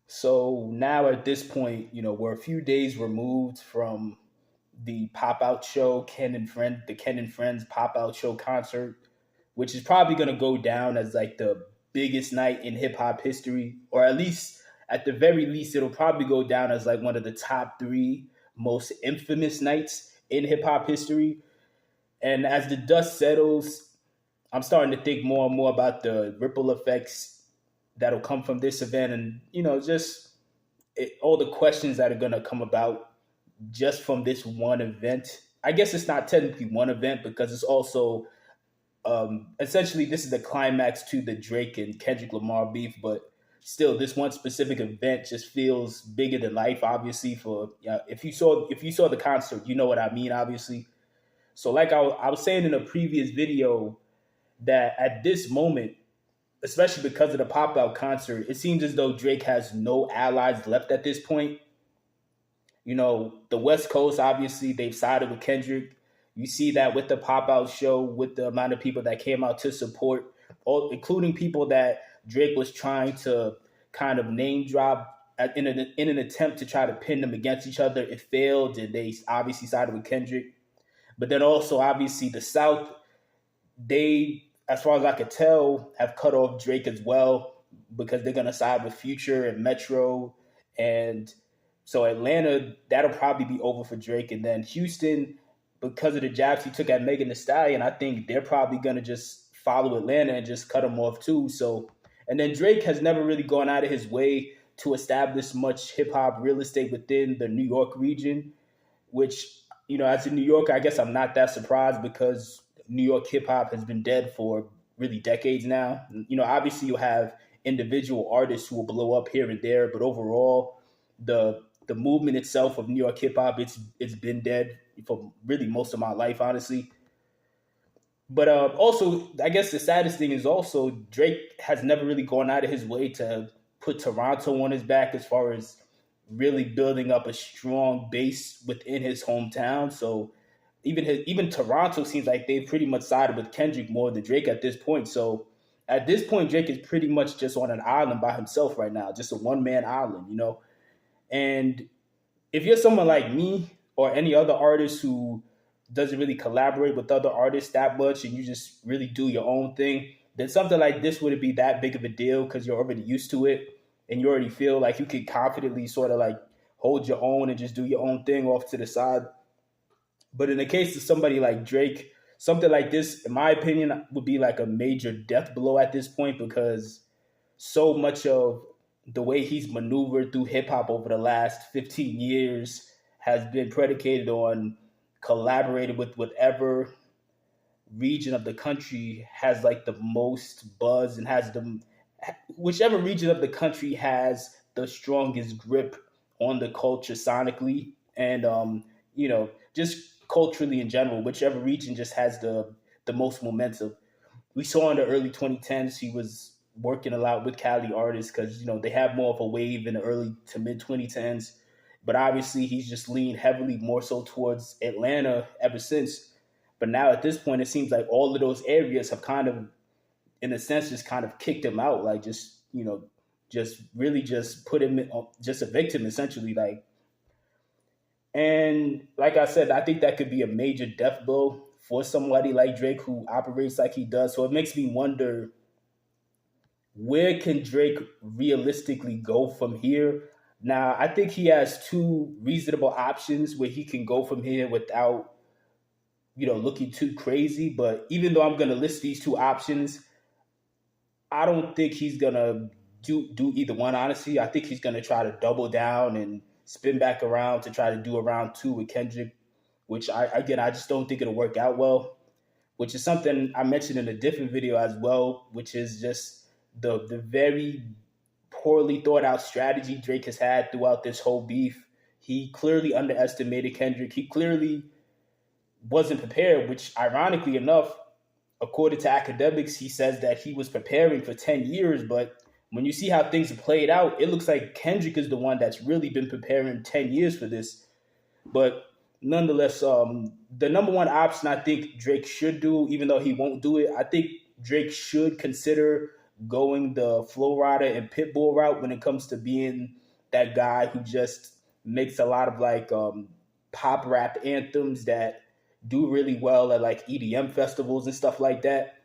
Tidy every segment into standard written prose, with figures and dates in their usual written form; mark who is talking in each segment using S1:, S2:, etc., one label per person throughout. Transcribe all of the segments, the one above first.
S1: So now at this point, we're a few days removed from the pop out show, the Ken and Friends pop out show concert, which is probably going to go down as like the biggest night in hip hop history, or at the very least, it'll probably go down as like one of the top three most infamous nights in hip hop history. And as the dust settles, I'm starting to think more and more about the ripple effects that'll come from this event, and just all the questions that are going to come about just from this one event. I guess it's not technically one event because it's also essentially this is the climax to the Drake and Kendrick Lamar beef, but still, this one specific event just feels bigger than life. Obviously, for if you saw the concert, you know what I mean. Obviously, so like I was saying in a previous video that at this moment, especially because of the pop out concert, it seems as though Drake has no allies left at this point. The West Coast, obviously, they've sided with Kendrick. You see that with the pop out show, with the amount of people that came out to support, all, including people that Drake was trying to kind of name drop in an attempt to try to pin them against each other. It failed, and they obviously sided with Kendrick. But then also, obviously, the South, they, as far as I could tell, have cut off Drake as well because they're going to side with Future and Metro. And so Atlanta, that'll probably be over for Drake. And then Houston, because of the jabs he took at Megan Thee Stallion, I think they're probably going to just follow Atlanta and just cut him off too. So, and then Drake has never really gone out of his way to establish much hip hop real estate within the New York region, which, as a New Yorker, I guess I'm not that surprised because New York hip hop has been dead for really decades now. Obviously you have individual artists who will blow up here and there, but overall, the movement itself of New York hip hop, it's been dead for really most of my life, honestly. But also, I guess the saddest thing is also Drake has never really gone out of his way to put Toronto on his back as far as really building up a strong base within his hometown. So even Toronto seems like they've pretty much sided with Kendrick more than Drake at this point. So at this point, Drake is pretty much just on an island by himself right now, just a one man island. And if you're someone like me or any other artist who doesn't really collaborate with other artists that much and you just really do your own thing, then something like this wouldn't be that big of a deal because you're already used to it and you already feel like you could confidently sort of like hold your own and just do your own thing off to the side. But in the case of somebody like Drake, something like this, in my opinion, would be like a major death blow at this point because so much of the way he's maneuvered through hip hop over the last 15 years has been predicated on collaborating with whatever region of the country has like the most buzz and has the whichever region of the country has the strongest grip on the culture sonically and just culturally in general, whichever region just has the most momentum. We saw in the early 2010s he was working a lot with Cali artists because they have more of a wave in the early to mid 2010s. But obviously he's just leaned heavily more so towards Atlanta ever since. But now at this point, it seems like all of those areas have kind of, in a sense, just kind of kicked him out, like just really just put him in, just a victim essentially, like. And like I said, I think that could be a major death blow for somebody like Drake who operates like he does. So it makes me wonder, where can Drake realistically go from here? Now, I think he has two reasonable options where he can go from here without, looking too crazy. But even though I'm going to list these two options, I don't think he's going to do either one, honestly. I think he's going to try to double down and spin back around to try to do a round two with Kendrick, which I just don't think it'll work out well, which is something I mentioned in a different video as well, which is just the very poorly thought out strategy Drake has had throughout this whole beef. He clearly underestimated Kendrick. He clearly wasn't prepared, which ironically enough, according to academics, he says that he was preparing for 10 years. But when you see how things have played out, it looks like Kendrick is the one that's really been preparing 10 years for this. But nonetheless, the number one option I think Drake should do, even though he won't do it, I think Drake should consider going the Flow Rider and Pitbull route when it comes to being that guy who just makes a lot of like pop rap anthems that do really well at like EDM festivals and stuff like that.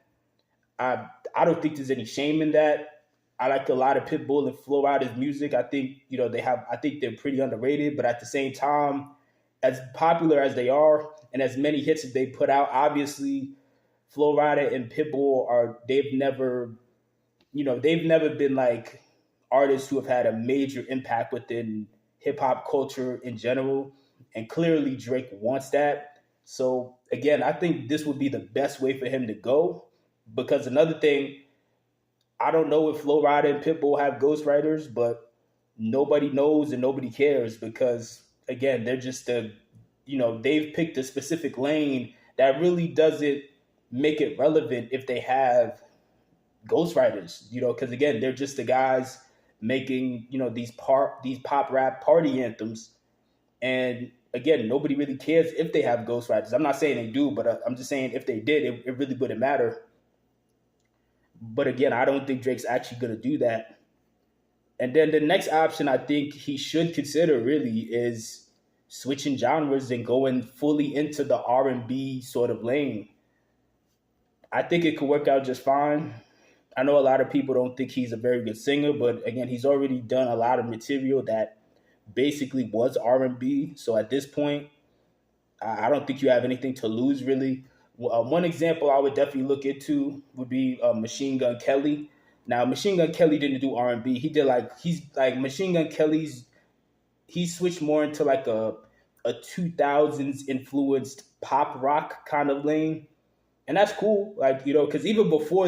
S1: I don't think there's any shame in that. I like a lot of Pitbull and Flo Rida's music. I think they have. I think they're pretty underrated, but at the same time, as popular as they are and as many hits as they put out, obviously Flo Rida and Pitbull are. They've never been like artists who have had a major impact within hip hop culture in general. And clearly Drake wants that. So again, I think this would be the best way for him to go. Because another thing, I don't know if Flo Rida and Pitbull have ghostwriters, but nobody knows and nobody cares because again, they're just they've picked a specific lane that really doesn't make it relevant if they have ghostwriters, because again, they're just the guys making, these pop rap party anthems. And again, nobody really cares if they have ghostwriters. I'm not saying they do, but I'm just saying if they did, it really wouldn't matter. But again, I don't think Drake's actually going to do that. And then the next option I think he should consider really is switching genres and going fully into the R&B sort of lane. I think it could work out just fine. I know a lot of people don't think he's a very good singer, but again, he's already done a lot of material that basically was R&B. So at this point, I don't think you have anything to lose really. One example I would definitely look into would be Machine Gun Kelly. Now, Machine Gun Kelly didn't do R&B. He's like Machine Gun Kelly's. He switched more into like a 2000s influenced pop rock kind of lane, and that's cool. Like because even before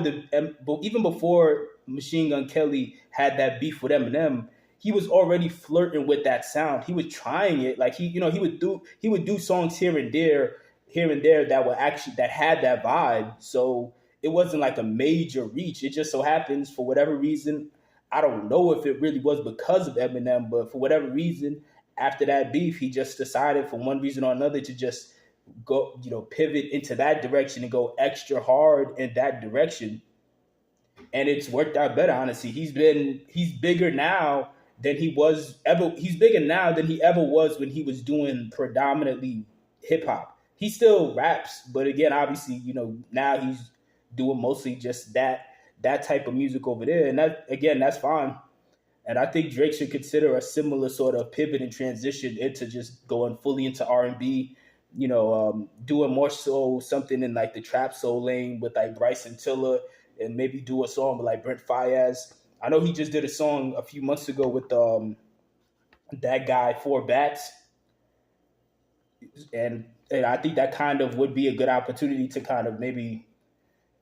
S1: Machine Gun Kelly had that beef with Eminem, he was already flirting with that sound. He was trying it. Like he would do songs here and there that were actually that had that vibe. So it wasn't like a major reach. It just so happens for whatever reason, I don't know if it really was because of Eminem, but for whatever reason, after that beef, he just decided for one reason or another to just go, pivot into that direction and go extra hard in that direction. And it's worked out better, honestly. He's bigger now than he's bigger now than he ever was when he was doing predominantly hip hop. He still raps, but again, obviously, now he's doing mostly just that type of music over there. And that again, that's fine. And I think Drake should consider a similar sort of pivot and transition into just going fully into R&B, doing more so something in like the trap soul lane with like Bryson Tiller, and maybe do a song with like Brent Fayez. I know he just did a song a few months ago with that guy Four Bats, and I think that kind of would be a good opportunity to kind of maybe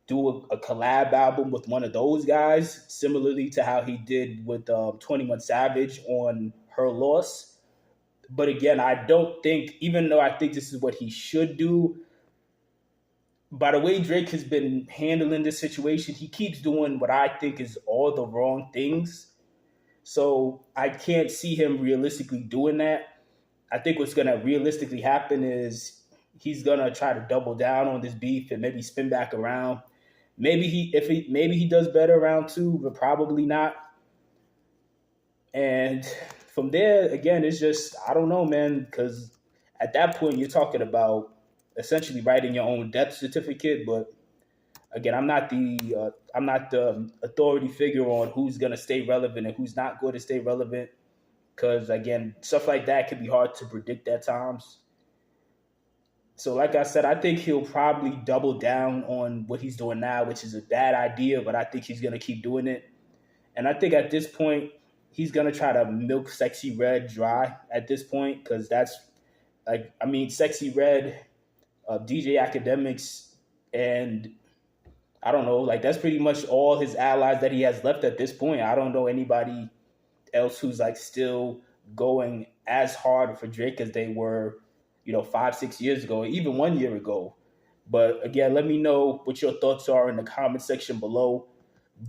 S1: do a collab album with one of those guys, similarly to how he did with 21 Savage on Her Loss. But again, I don't think, even though I think this is what he should do, by the way Drake has been handling this situation, he keeps doing what I think is all the wrong things. So I can't see him realistically doing that. I think what's going to realistically happen is he's going to try to double down on this beef and maybe spin back around. Maybe he does better around two, but probably not. And from there, again, it's just, I don't know, man, because at that point you're talking about essentially writing your own death certificate. But again, I'm not the authority figure on who's going to stay relevant and who's not going to stay relevant. Because again, stuff like that can be hard to predict at times. So like I said, I think he'll probably double down on what he's doing now, which is a bad idea, but I think he's going to keep doing it. And I think at this point, he's going to try to milk Sexy Red dry at this point, because that's like, I mean, Sexy Red, DJ Academics, and I don't know, like that's pretty much all his allies that he has left at this point. I don't know anybody else who's like still going as hard for Drake as they were, 5-6 years ago, even 1 year ago. But again, let me know what your thoughts are in the comment section below.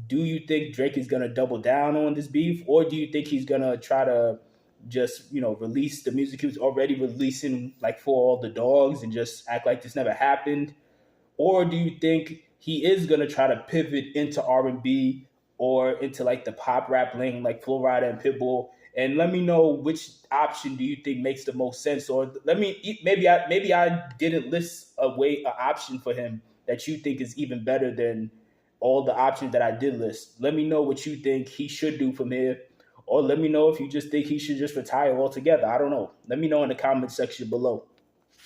S1: Do you think Drake is going to double down on this beef, or do you think he's going to try to just, release the music he was already releasing, like For All the Dogs, and just act like this never happened? Or do you think he is going to try to pivot into R&B or into like the pop rap lane like Flo Rida and Pitbull? And let me know which option do you think makes the most sense. Or let me maybe I didn't list an option for him that you think is even better than all the options that I did list. Let me know what you think he should do from here, or let me know if you just think he should just retire altogether. I don't know. Let me know in the comment section below.